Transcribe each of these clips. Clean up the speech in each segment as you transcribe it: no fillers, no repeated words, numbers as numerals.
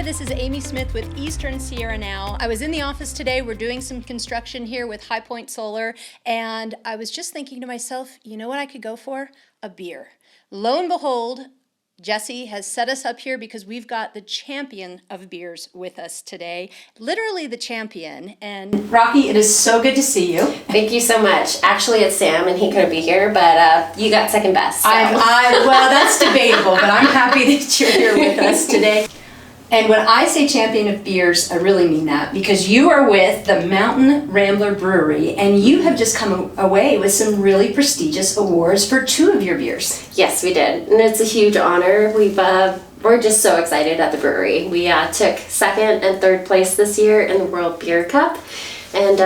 this is Amy Smith with Eastern Sierra Now. I was in the office today. We're doing some construction here with High Point Solar, and I was just thinking to myself, you know what I could go for? A beer. Lo and behold, Jesse has set us up here because we've got the champion of beers with us today. Literally the champion. And Rocky, it is so good to see you. Thank you so much. Actually, it's Sam, and he couldn't be here, but you got second best. So. Well, that's debatable, but I'm happy that you're here with us today. And when I say champion of beers, I really mean that, because you are with the Mountain Rambler Brewery, and you have just come away with some really prestigious awards for 2 of your beers. Yes, we did, and it's a huge honor. We're just so excited at the brewery. We took 2nd and 3rd place this year in the World Beer Cup, and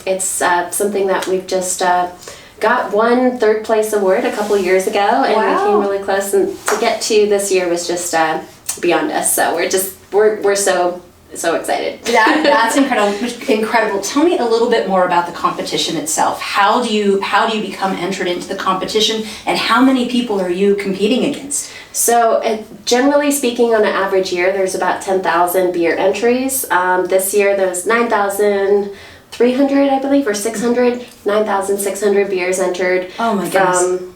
it's something that we've just got one 3rd place award a couple years ago, and we came really close. And to get to this year was just beyond us. So we're so excited. That's incredible. Tell me a little bit more about the competition itself. How do you become entered into the competition, and how many people are you competing against? So generally speaking, on an average year, there's about 10,000 beer entries. This year there was 9,300, I believe, or 600, 9,600 beers entered. Oh my goodness. From,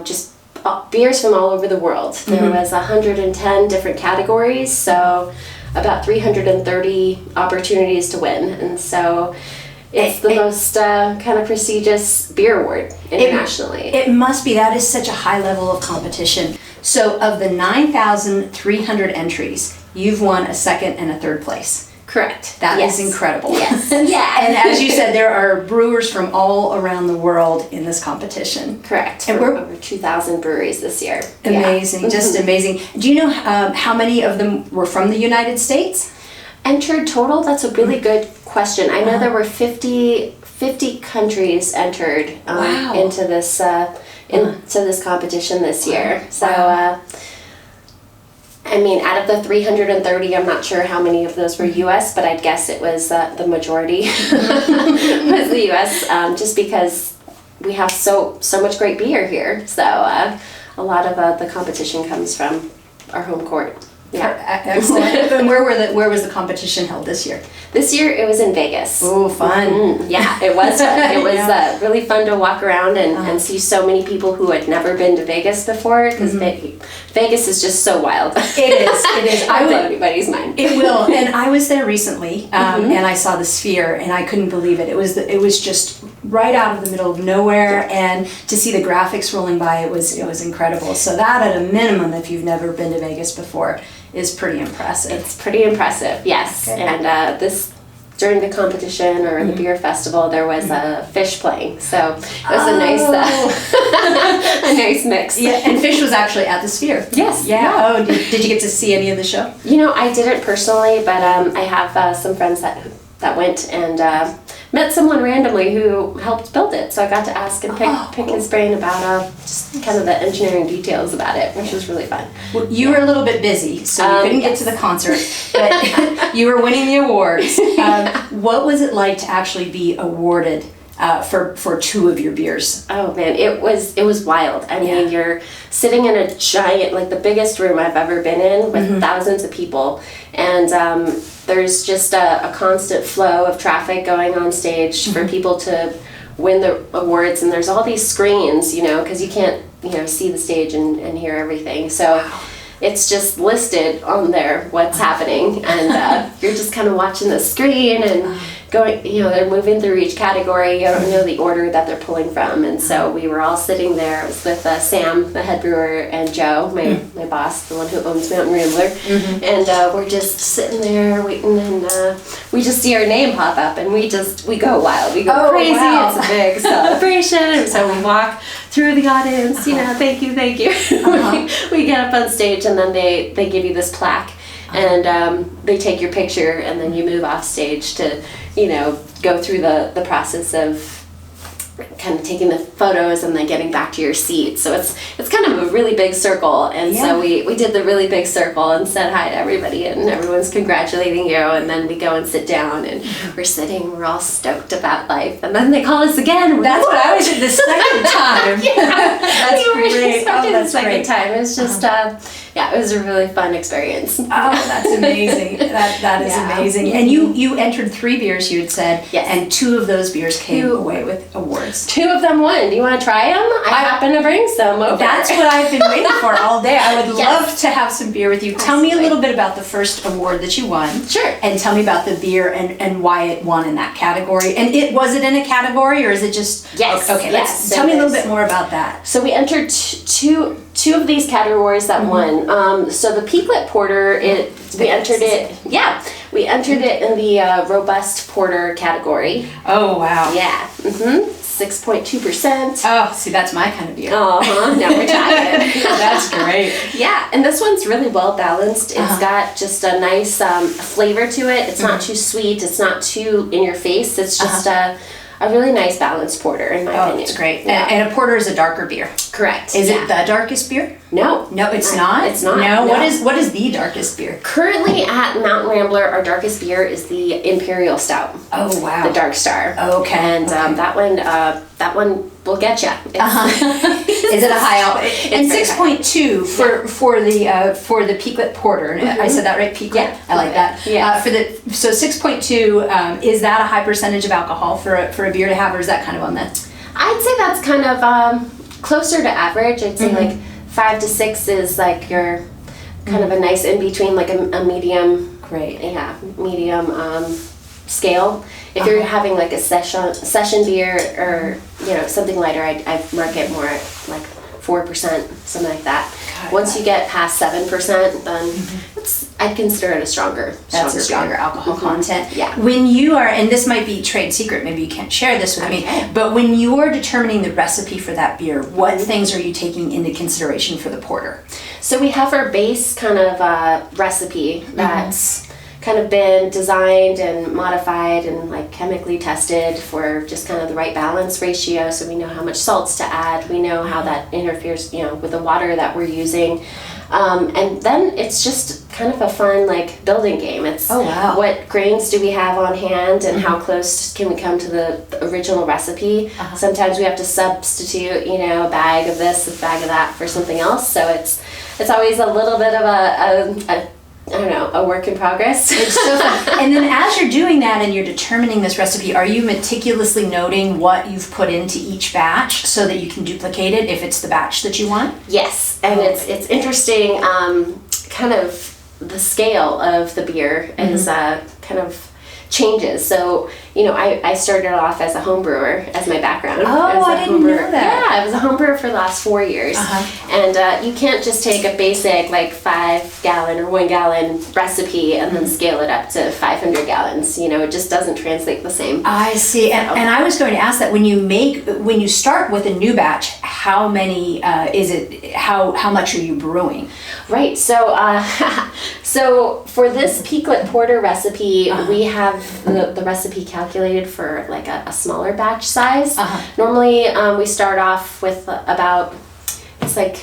just beers from all over the world. There was 110 different categories, so about 330 opportunities to win, and so it's the most kind of prestigious beer award internationally. It must be. That is such a high level of competition. So of the 9,300 entries, you've won a 2nd and a 3rd place. Correct. That is incredible. Yes. Yeah. And as you said, there are brewers from all around the world in this competition. Correct. And we're over 2,000 breweries this year. Amazing. Just amazing. Do you know how many of them were from the United States? Entered total? That's a really good question. I know there were 50 50 countries entered into this competition this year. So, I mean, out of the 330, I'm not sure how many of those were U.S., but I'd guess it was the majority was the U.S. Just because we have so much great beer here. So a lot of the competition comes from our home court. Yeah, excellent. And where was the competition held this year? This year it was in Vegas. Oh, fun! Mm-hmm. Yeah, it was fun. It was really fun to walk around and see so many people who had never been to Vegas before, because Vegas is just so wild. It is. It is. I blow anybody's mind. It will. And I was there recently, and I saw the Sphere, and I couldn't believe it. It was just right out of the middle of nowhere, and to see the graphics rolling by, it was incredible. So that, at a minimum, if you've never been to Vegas before, is pretty impressive. It's pretty impressive, yes. Okay. And during the competition or the beer festival, there was a fish playing, so it was a nice mix. Yeah, and Fish was actually at the Sphere. Yes. Yeah. Oh, did you get to see any of the show? I didn't personally, but I have some friends that went and met someone randomly who helped build it, so I got to ask and pick his brain about just kind of the engineering details about it, which was really fun. Well, you were a little bit busy, so you couldn't get to the concert, but you were winning the awards. What was it like to actually be awarded for 2 of your beers? Oh man, it was wild. I mean, you're sitting in a giant, like the biggest room I've ever been in, with thousands of people, and there's just a constant flow of traffic going on stage for people to win the awards, and there's all these screens, because you can't, see the stage and hear everything. So it's just listed on there what's happening, and you're just kind of watching the screen and going, they're moving through each category. You don't know the order that they're pulling from, and so we were all sitting there. It was with Sam, the head brewer, and Joe, my boss, the one who owns Mountain Rambler, and we're just sitting there waiting, and we just see our name pop up, and we go wild, we go crazy. Wow. It's a big celebration, and so we walk through the audience, thank you. We get up on stage, and then they give you this plaque, and they take your picture, and then you move off stage to go through the process of kind of taking the photos and then getting back to your seat. So it's kind of a really big circle, and so we did the really big circle and said hi to everybody, and everyone's congratulating you, and then we go and sit down, and we're all stoked about life, and then they call us again. That's what I was at the second time. That's great. The second time. It's just Yeah, it was a really fun experience. Oh, that's amazing. That is amazing. And you entered 3 beers, you had said, yes. And 2 of those beers came away with awards. 2 of them won. Do you want to try them? I happen to bring some over. That's what I've been waiting for all day. I would love to have some beer with you. Tell me a little bit about the first award that you won. Sure. And tell me about the beer and why it won in that category. And was it in a category or is it just... Yes. Okay, yes, tell me a little bit more about that. So we entered two of these categories that won. So the Peaklet Porter, we entered it in the robust porter category. Oh, wow. Yeah. 6.2%. Oh, see, that's my kind of beer. Now we're talking. That's great. Yeah, and this one's really well balanced. It's got just a nice flavor to it. It's not too sweet. It's not too in your face. It's just a really nice balanced porter, in my opinion. It's great. Yeah. And a porter is a darker beer. Correct. Is it the darkest beer? No. No, it's not? It's not. No? No. What is the darkest beer? Currently at Mountain Rambler, our darkest beer is the Imperial Stout. Oh, wow. The Dark Star. Okay. And that one will get you. Is it a high alcohol? And 6.2 for the Peaklet Porter. I said that right, Peaklet? Yeah. I like that. Yeah. So 6.2, is that a high percentage of alcohol for a beer to have, or is that kind of on the... I'd say that's kind of closer to average. I'd say like 5 to 6 is like your kind of a nice in between, like a medium. Great. Yeah, medium scale. If you're having like a session beer or something lighter, I'd mark it more at like 4%, something like that. Once you get past 7%, then I'd consider it a stronger. That's a stronger beer. alcohol content. Yeah. When you are, and this might be trade secret, maybe you can't share this with me, but when you are determining the recipe for that beer, what things are you taking into consideration for the porter? So we have our base kind of recipe that's kind of been designed and modified and like chemically tested for just kind of the right balance ratio, so we know how much salts to add, we know how that interferes with the water that we're using, and then it's just kind of a fun like building game. It's what grains do we have on hand and how close can we come to the original recipe. Sometimes we have to substitute a bag of this, a bag of that for something else, so it's always a little bit of a work in progress. It's so fun. And then as you're doing that and you're determining this recipe, are you meticulously noting what you've put into each batch so that you can duplicate it if it's the batch that you want? Yes, and it's interesting, kind of the scale of the beer is kind of changes. So, I started off as a home brewer as my background. Oh, I didn't know that. Yeah, I was a home brewer for the last 4 years. And you can't just take a basic like 5-gallon or 1-gallon recipe and then scale it up to 500 gallons. It just doesn't translate the same. I see. And I was going to ask that when you start with a new batch, how many is it? How much are you brewing? Right. So so for this Peaklet Porter recipe, we have the recipe calculated for like a smaller batch size. Normally we start off with about, it's like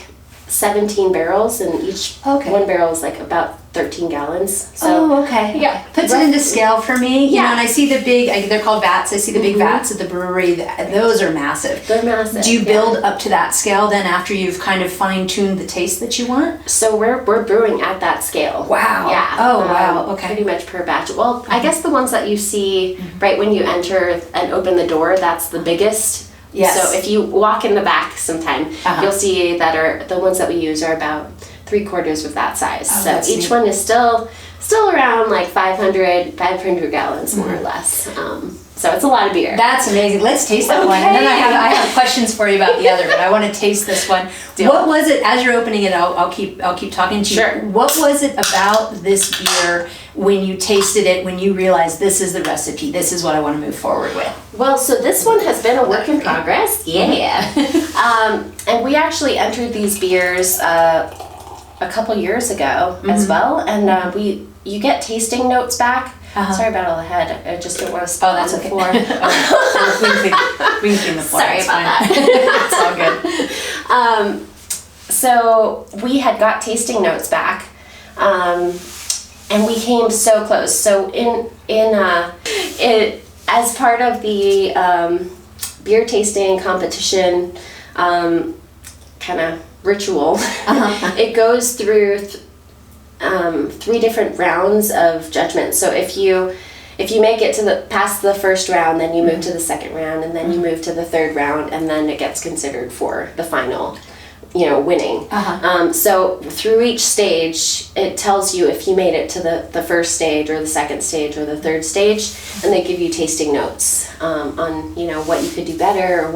17 barrels, and each one barrel is like about 13 gallons. So, yeah. Puts it into scale for me. Yeah. And I see the big, they're called vats. I see the big vats at the brewery. Those are massive. They're massive. Do you build up to that scale then after you've kind of fine-tuned the taste that you want? So we're brewing at that scale. Wow. Yeah. Oh, wow. Okay. Pretty much per batch. Well, I guess the ones that you see right when you enter and open the door, that's the biggest. Yes. So if you walk in the back sometime, you'll see that the ones that we use are about 3/4 of that size. So each one is still around like 500 gallons more or less. So it's a lot of beer. That's amazing. Let's taste that one. And then I have questions for you about the other, but I want to taste this one. What was it, as you're opening it, I'll keep talking to you. Sure. What was it about this beer when you tasted it, when you realized this is the recipe, this is what I want to move forward with? Well, so this one has been a work in progress. Yeah. And we actually entered these beers a couple years ago as well, and you get tasting notes back. Sorry about all the head. I just don't want to spill on the floor. We can clean the floor. Sorry about that. It's all good. So we had got tasting notes back, and we came so close. So as part of the beer tasting competition kind of ritual. It goes through 3 different rounds of judgment. So if you make it to past the first round, then you move to the second round, and then you move to the third round, and then it gets considered for the final, winning. So through each stage, it tells you if you made it to the first stage or the second stage or the third stage, and they give you tasting notes on what you could do better or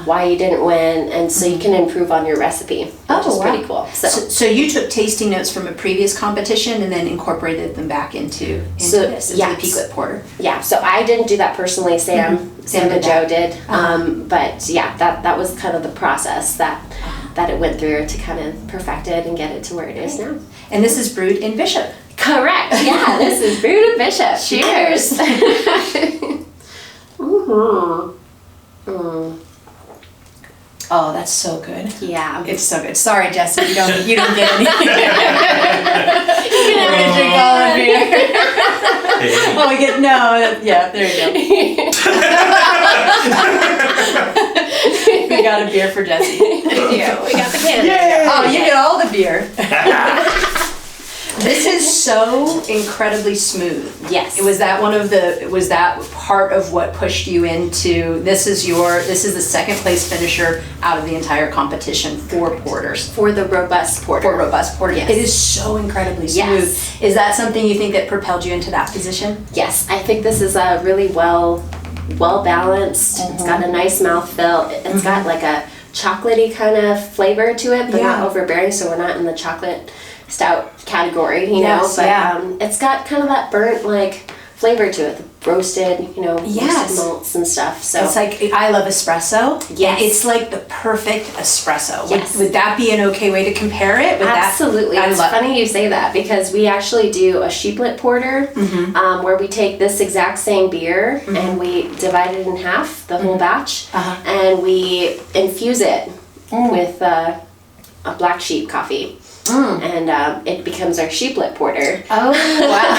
why you didn't win, and so you can improve on your recipe, which is pretty cool. So you took tasting notes from a previous competition and then incorporated them back into the Peaklet Porter. Yeah, so I didn't do that personally. Sam and Joe did, but yeah, that was kind of the process that it went through to kind of perfect it and get it to where it is now. And this is brewed in Bishop. Correct. Yeah, this is brewed in Bishop. Cheers. Oh, that's so good. Yeah, it's so good. Sorry, Jesse, you don't get any. You're gonna drink all the beer. Oh, we get there you go. We got a beer for Jesse. we got the can. Oh, you get all the beer. This is so incredibly smooth. Yes. Was that part of what pushed you into this is the second place finisher out of the entire competition for porters. For the robust porter. Yes. It is so incredibly smooth. Yes. Is that something you think that propelled you into that position? Yes, I think this is a really well balanced. It's got a nice mouthfeel. It's got like a chocolatey kind of flavor to it, but not overbearing, so we're not in the chocolate stout category, it's got kind of that burnt flavor to it, the roasted malts and stuff. So it's like, I love espresso. Yes. It's like the perfect espresso. Yes. Would that be an okay way to compare it? Absolutely. It's funny you say that, because we actually do a sheeplet porter where we take this exact same beer and we divide it in half, the whole batch, and we infuse it with a black sheep coffee. And it becomes our sheeplet porter. Oh, wow.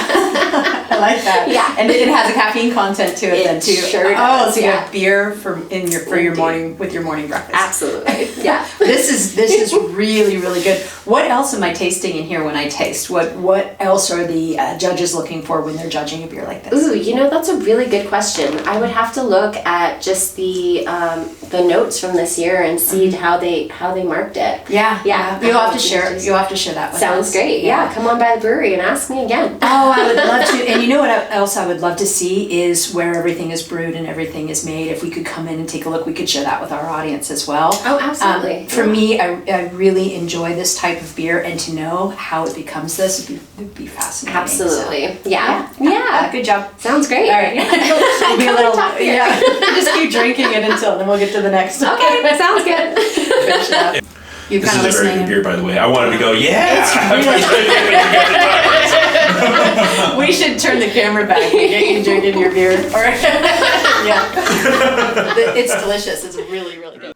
I like that. Yeah. And it has a caffeine content to it then too. Sure does. Oh, so you have beer for your morning breakfast. Absolutely. Yeah. This is really, really good. What else am I tasting in here when I taste? What else are the judges looking for when they're judging a beer like this? Ooh, that's a really good question. I would have to look at just the notes from this year and see how they marked it. Yeah. You'll have to share that with us. Sounds great. Yeah. Come on by the brewery and ask me again. Oh, I would love to. And you know what else I would love to see is where everything is brewed and everything is made. If we could come in and take a look, we could share that with our audience as well. Oh, absolutely. For me, I really enjoy this type of beer, and to know how it becomes this would be fascinating. Absolutely. So, yeah. Good job. Sounds great. All right. We'll be a little, just keep drinking it until, then we'll get to the next. Okay, that sounds good. Finish it up. This is a very good beer, by the way. I wanted to go, We should turn the camera back and get you drinking your beer. It's delicious. It's really, really good.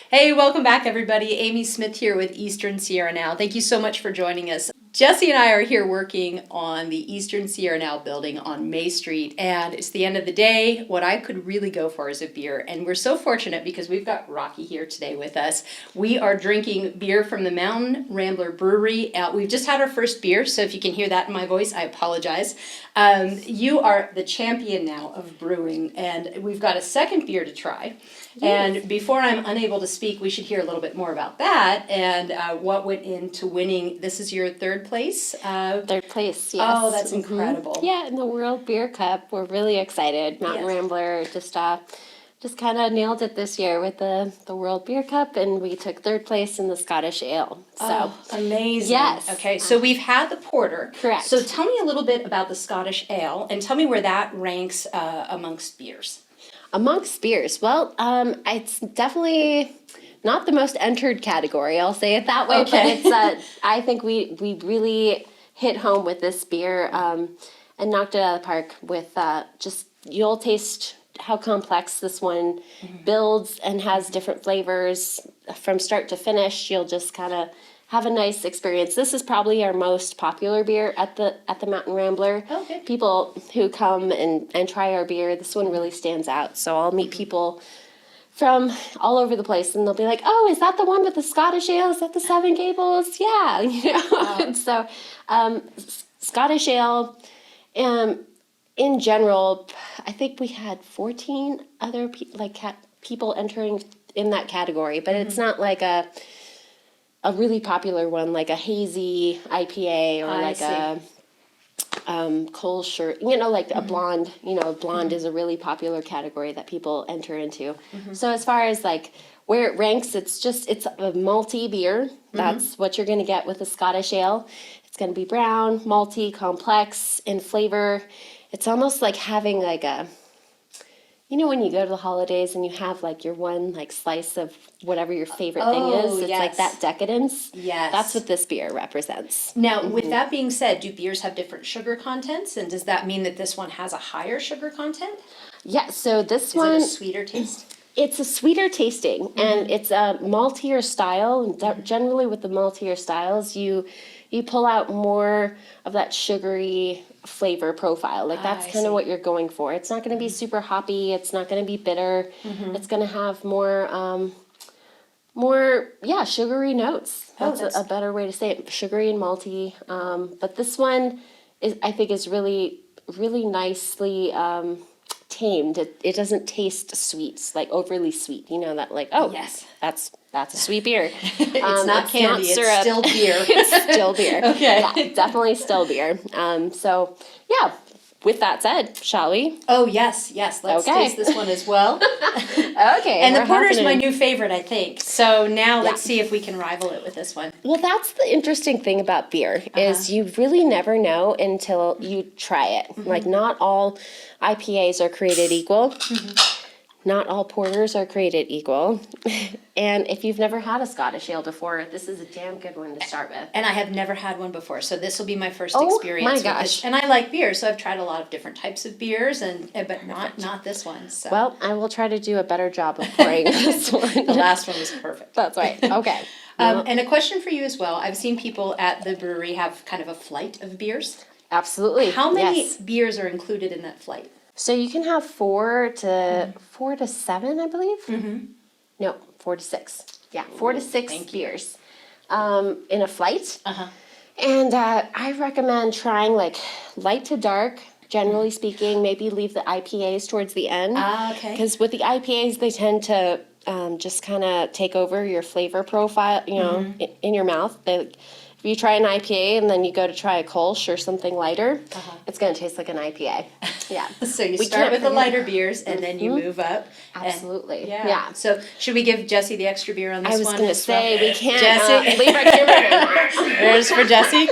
Hey, welcome back everybody. Amy Smith here with Eastern Sierra Now. Thank you so much for joining us. Jesse and I are here working on the Eastern Sierra Now building on May Street, and it's the end of the day. What I could really go for is a beer, and we're so fortunate because we've got Rocky here today with us. We are drinking beer from the Mountain Rambler Brewery. We've just had our first beer, so if you can hear that in my voice, I apologize. You are the champion now of brewing, and we've got a second beer to try. Yes. And before I'm unable to speak, we should hear a little bit more about that and what went into winning. This is your third place? Third place, yes. Oh, that's incredible. Yeah, in the World Beer Cup. We're really excited. Mountain Rambler just kind of nailed it this year with the World Beer Cup, and we took third place in the Scottish Ale. So amazing. Yes. Okay, so we've had the porter. Correct. So tell me a little bit about the Scottish Ale, and tell me where that ranks amongst beers. Amongst beers, well, it's definitely not the most entered category, I'll say it that way, Okay. But it's I think we really hit home with this beer and knocked it out of the park with you'll taste how complex this one builds and has different flavors from start to finish. You'll just kind of have a nice experience. This is probably our most popular beer at the Mountain Rambler. Oh, good. People who come and try our beer, this one really stands out. So I'll meet people from all over the place, and they'll be like, "Oh, is that the one with the Scottish ale? Is that the Seven Gables?" Yeah, you know. And so, Scottish ale, in general, I think we had 14 other people entering in that category, but it's not like a really popular one, like a hazy IPA or a coal shirt, you know, like a blonde, you know, blonde is a really popular category that people enter into. So as far as like where it ranks, it's a malty beer. That's what you're going to get with a Scottish ale. It's going to be brown, malty, complex in flavor. It's almost like having like a, you know, when you go to the holidays and you have like your one like slice of whatever your favorite thing is, it's like that decadence. Yes. That's what this beer represents. Now, with that being said, do beers have different sugar contents? And does that mean that this one has a higher sugar content? Yeah, so this Is one, it a sweeter taste? it's a sweeter tasting and it's a maltier style. And generally with the maltier styles, you pull out more of that sugary flavor profile. Like that's kind of what you're going for. It's not going to be super hoppy. It's not going to be bitter. It's going to have more sugary notes. That's a better way to say it. Sugary and malty. But this one I think is really, really nicely tamed. It doesn't taste sweet, like overly sweet. You know that like, oh yes, that's a sweet beer. It's not candy. It's still beer. It's still beer. Okay. Yeah, definitely still beer. So yeah. With that said, shall we? Oh yes. Let's taste this one as well. Okay. And the porter is my new favorite, I think. So now let's see if we can rival it with this one. Well, that's the interesting thing about beer is you really never know until you try it. Like not all IPAs are created equal. Not all porters are created equal. And if you've never had a Scottish ale before, this is a damn good one to start with. And I have never had one before, so this will be my first Oh, experience my with gosh. this. And I like beer, so I've tried a lot of different types of beers, but not this one. So. Well, I will try to do a better job of pouring this one. The last one was perfect. That's right. Okay. And a question for you as well. I've seen people at the brewery have kind of a flight of beers. Absolutely. How many Yes. beers are included in that flight? So you can have 4 to 7, I believe. No, 4 to 6. Yeah, 4 to 6 beers in a flight. And I recommend trying like light to dark. Generally speaking, maybe leave the IPAs towards the end. Okay. Because with the IPAs, they tend to just kind of take over your flavor profile. You know, in your mouth. If you try an IPA and then you go to try a Kolsch or something lighter, it's going to taste like an IPA. Yeah. So you start with the lighter beers and then you move up. Absolutely. Yeah. So should we give Jessie the extra beer on this one? I was going to say, we can't Jessie. leave our camera. There's for Jessie.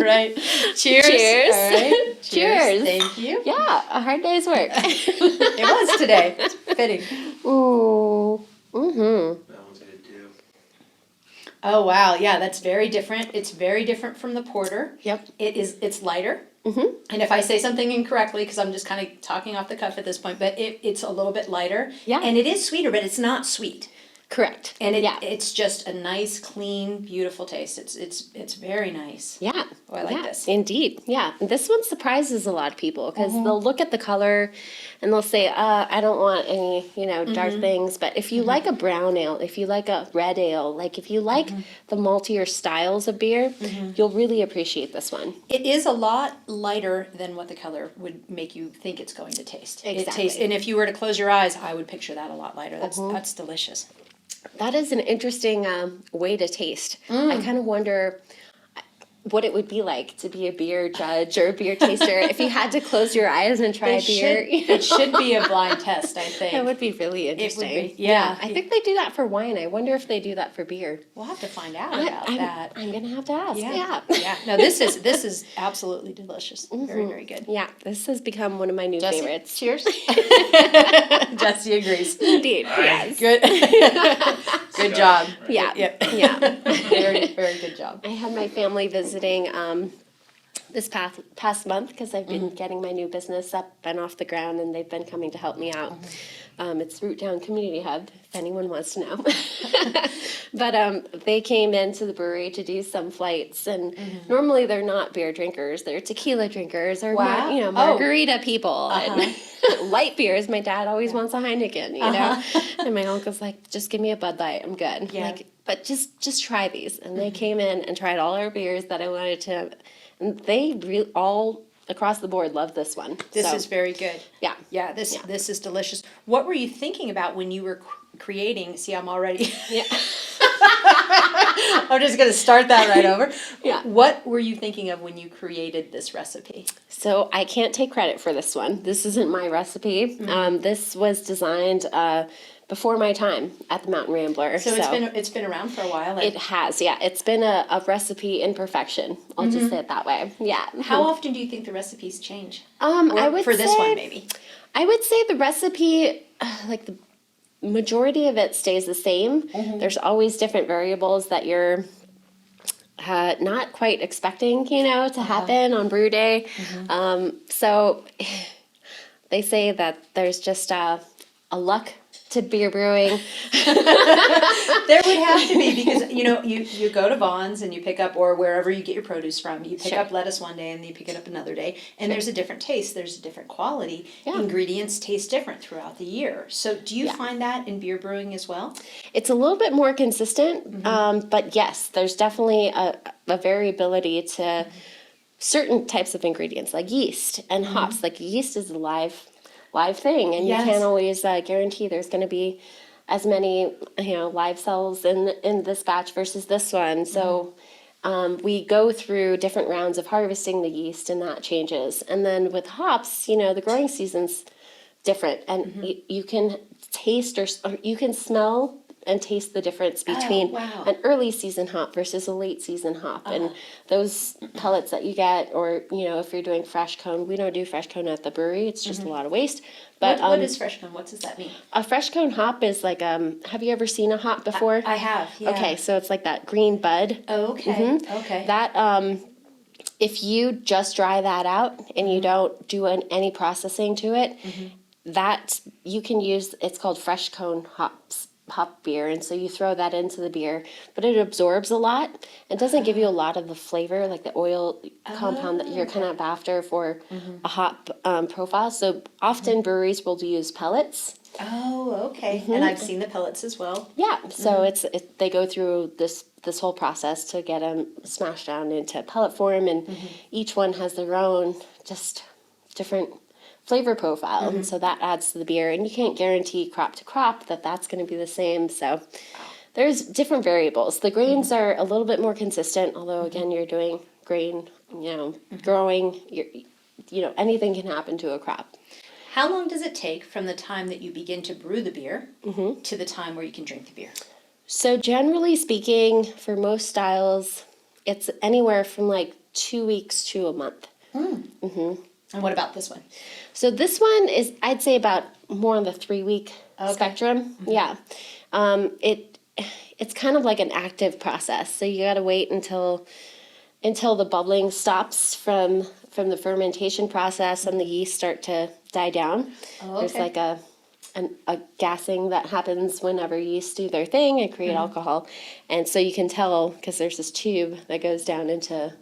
Right. Cheers. Cheers. All right. Cheers. Thank you. Yeah, a hard day's work. It was today. It's fitting. Ooh. That one's good too. Oh wow, yeah, that's very different. It's very different from the porter. Yep. It's lighter. And if I say something incorrectly, because I'm just kind of talking off the cuff at this point, but it's a little bit lighter. Yeah. And it is sweeter, but it's not sweet. Correct. And it's just a nice, clean, beautiful taste. It's very nice. Yeah. Oh, I like this. Indeed. Yeah. This one surprises a lot of people because they'll look at the color and they'll say, I don't want any, dark things. But if you like a brown ale, if you like a red ale, like if you like the maltier styles of beer, you'll really appreciate this one. It is a lot lighter than what the color would make you think it's going to taste. Exactly. And if you were to close your eyes, I would picture that a lot lighter. That's delicious. That is an interesting way to taste. I kind of wonder what it would be like to be a beer judge or a beer taster if you had to close your eyes and try a beer. It should be a blind test, I think. That would be really interesting. It would be, yeah. I think they do that for wine. I wonder if they do that for beer. We'll have to find out about that. I'm gonna have to ask. Yeah. No, this is absolutely delicious. Very, very good. Yeah, this has become one of my new favorites. Cheers. Jessie agrees. Indeed. Yes. Good. Good job. Yeah. Yep. Yeah. Very, very good job. I had my family visiting this past month because I've been getting my new business up and off the ground, and they've been coming to help me out. It's Root Down Community Hub, if anyone wants to know. But they came into the brewery to do some flights, and normally they're not beer drinkers; they're tequila drinkers or Wow. margarita people and light beers. My dad always wants a Heineken, you know, and my uncle's like, "Just give me a Bud Light, I'm good." Yeah. Like, but just try these, and they came in and tried all our beers that I wanted to, and they all across the board loved this one. This So, is very good. yeah. Yeah, this is delicious. What were you thinking about when you were creating? See, I'm already. Yeah. I'm just gonna start that right over. Yeah. What were you thinking of when you created this recipe? So I can't take credit for this one. This isn't my recipe. This was designed before my time at the Mountain Rambler. So it's been around for a while. It has, yeah. It's been a recipe in perfection. I'll just say it that way. Yeah. How often do you think the recipes change? I would for this say- one, maybe. I would say the recipe, like the majority of it stays the same. There's always different variables that you're not quite expecting, to happen on brew day. So they say that there's just a luck to beer brewing. There would have to be because you go to Vaughn's and you pick up or wherever you get your produce from. You pick Sure. up lettuce one day and then you pick it up another day, and there's a different taste. There's a different quality. Yeah. Ingredients taste different throughout the year. So do you find that in beer brewing as well? It's a little bit more consistent, but yes, there's definitely a variability to certain types of ingredients like yeast and hops. Like yeast is a live thing, and Yes. you can't always guarantee there's going to be as many live cells in this batch versus this one. So we go through different rounds of harvesting the yeast, and that changes. And then with hops, the growing season's different, and you can taste or you can smell and taste the difference between wow. an early season hop versus a late season hop. And those pellets that you get, or if you're doing fresh cone, we don't do fresh cone at the brewery, it's just a lot of waste. But What is fresh cone? What does that mean? a fresh cone hop is like have you ever seen a hop before? I have. Yeah. Okay, so it's like that green bud. Oh, okay. Okay. That if you just dry that out and you don't do any processing to it, that you can use. It's called fresh cone hop beer, and so you throw that into the beer, but it absorbs a lot and doesn't give you a lot of the flavor, like the oil compound that you're kind of after for a hop profile. So often breweries will use pellets. Oh, okay. And I've seen the pellets as well. Yeah, so they go through this whole process to get them smashed down into pellet form, and each one has their own just different flavor profile, and so that adds to the beer, and you can't guarantee crop to crop that that's going to be the same. So there's different variables. The grains are a little bit more consistent, although again you're doing grain, growing, anything can happen to a crop. How long does it take from the time that you begin to brew the beer to the time where you can drink the beer? So generally speaking, for most styles, it's anywhere from like 2 weeks to a month. And what about this one? So this one is, I'd say, about more on the 3-week spectrum. Yeah, it's kind of like an active process. So you got to wait until the bubbling stops from the fermentation process and the yeast start to die down. Oh, There's okay. like a gassing that happens whenever yeast do their thing and create alcohol, and so you can tell because there's this tube that goes down into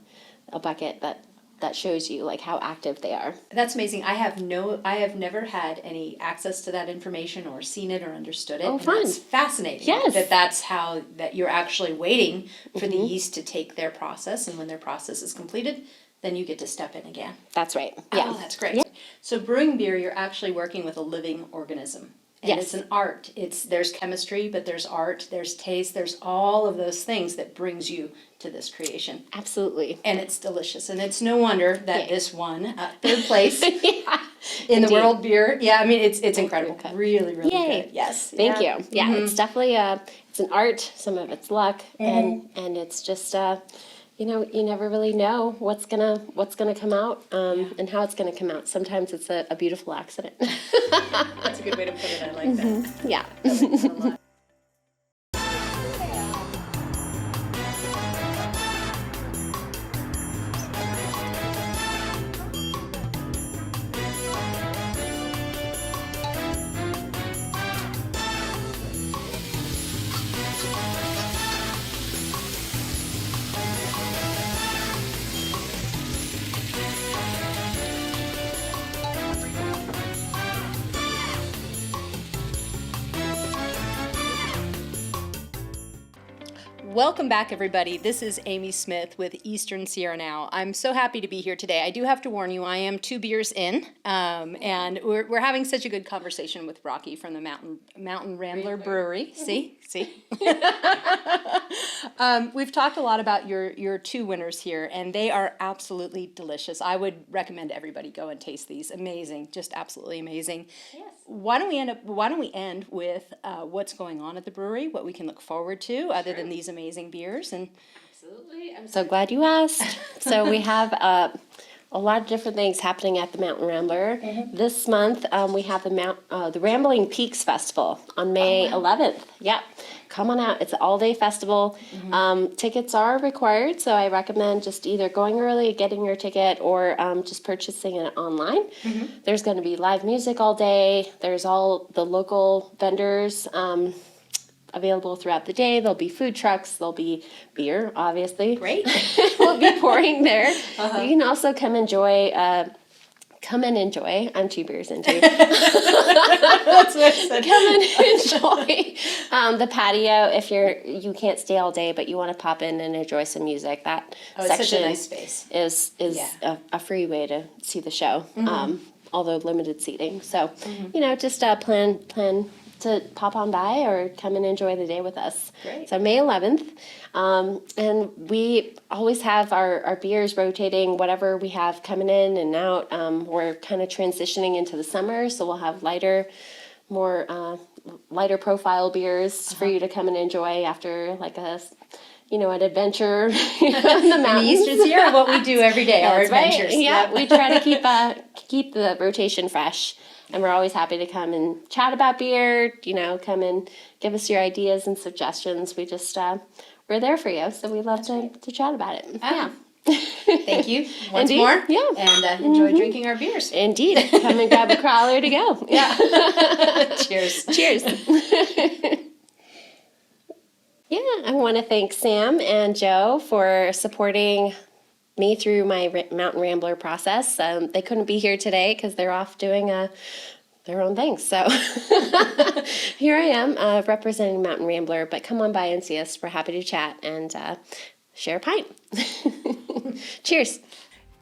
a bucket that shows you like how active they are. That's amazing. I have never had any access to that information or seen it or understood it. Oh, and fun. That's fascinating. Yes. That's how that you're actually waiting for the yeast to take their process, and when their process is completed, then you get to step in again. That's right. Yeah. Oh, that's great. Yeah. So brewing beer, you're actually working with a living organism. And Yes. it's an art. There's chemistry, but there's art, there's taste, there's all of those things that brings you to this creation. Absolutely. And it's delicious. And it's no wonder that Yeah. this won third place Yeah. in the Indeed. world beer. Yeah, I mean, it's incredible. Cup. Really, really Yay. good. Yes. Thank yeah. you. Yeah, it's definitely it's an art. Some of it's luck, and it's just you never really know what's gonna come out and how it's gonna come out. Sometimes it's a beautiful accident. That's a good way to put it. I like that. Yeah. I like that a lot. welcome back, everybody. This is Amy Smith with Eastern Sierra Now. I'm so happy to be here today. I do have to warn you, I am 2 beers in, and we're having such a good conversation with Rocky from the Mountain Rambler Brewery. See? We've talked a lot about your 2 winners here, and they are absolutely delicious. I would recommend everybody go and taste these. Amazing, just absolutely amazing. Yes. Why don't we end with what's going on at the brewery, what we can look forward to other than these amazing beers? And Absolutely. I'm so glad you asked. So we have a lot of different things happening at the Mountain Rambler. This month we have the Rambling Peaks Festival on May 11th. Yep. Come on out. It's an all-day festival. Tickets are required, so I recommend just either going early, getting your ticket, or just purchasing it online. There's going to be live music all day. There's all the local vendors available throughout the day. There'll be food trucks. There'll be beer, obviously. great. We'll be pouring there. You can also come enjoy. Come and enjoy. I'm 2 beers into. That's what I said. Come and enjoy the patio if you can't stay all day, but you want to pop in and enjoy some music. That It's section such a nice space. is a free way to see the show. Although limited seating. So just plan to pop on by or come and enjoy the day with us. Great. So May 11th. And we always have our beers rotating, whatever we have coming in and out. We're kind of transitioning into the summer, so we'll have more lighter profile beers for you to come and enjoy after like an adventure in the mountains. Eastern Sierra, what we do every day, our That's right. adventures. Yeah, we try to keep the rotation fresh. And we're always happy to come and chat about beer, come and give us your ideas and suggestions. We just, we're there for you. So we love to chat about it. Yeah. Thank you once Indeed. more. Yeah. And enjoy drinking our beers. Indeed. Come and grab a crawler to go. Yeah. Cheers. Cheers. I want to thank Sam and Joe for supporting me through my Mountain Rambler process. They couldn't be here today because they're off doing their own thing. So here I am representing Mountain Rambler, but come on by and see us. We're happy to chat and share a pint. Cheers.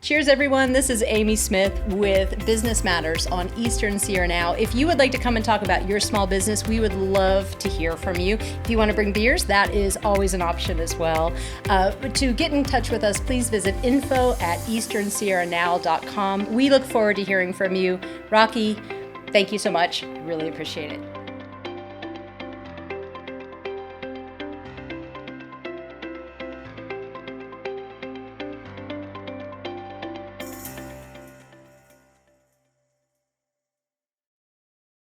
Cheers, everyone. This is Amy Smith with Business Matters on Eastern Sierra Now. If you would like to come and talk about your small business, we would love to hear from you. If you want to bring beers, that is always an option as well. To get in touch with us, please visit info@easternsierranow.com. We look forward to hearing from you. Rocky, thank you so much. Really appreciate it.